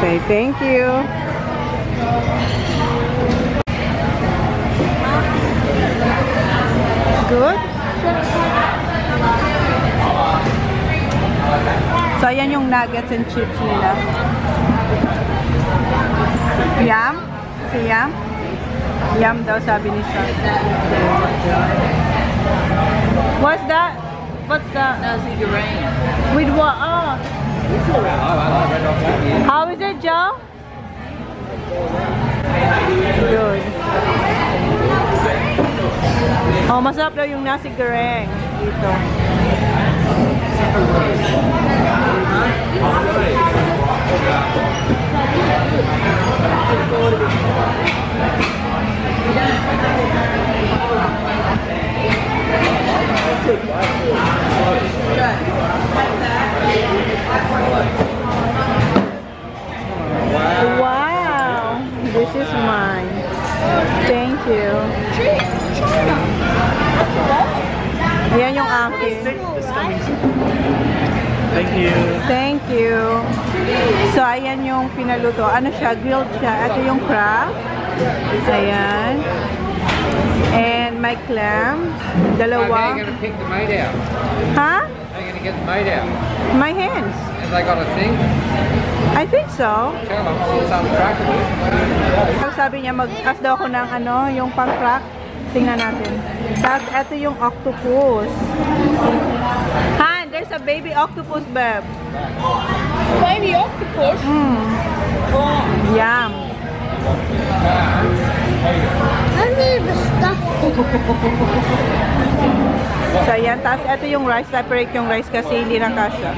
Okay, thank you. Good. So, ayan yung nuggets and chips nila. Yum? Si Yum? Yum daw, sabi ni Sa. What's that? What's that? Nasi goreng. With what? Oh. How is it, Joe? Good. Oh, masarap daw yung nasi goreng dito. Wow, this is mine. Thank you. Ayan yung akin. Thank you. Thank you. So, ayan yung pinaluto. Ano siya? Grilled siya. Ito yung crab. Ayan. And my clam. Dalawa. How are you going to pick the meat out? Huh? How are you going to get the meat out? My hands. Have they got a thing? I think so. Tell them, it's untrackable. Sabi niya, mag-as daw ako ng ano, yung pang-crack. Tingnan natin. Tapos, ito yung octopus. Han, there's a baby octopus, babe. Baby octopus? Yum. I need the stuff. So, ayan. Tapos, ito yung rice. Separate yung rice kasi hindi na kasya.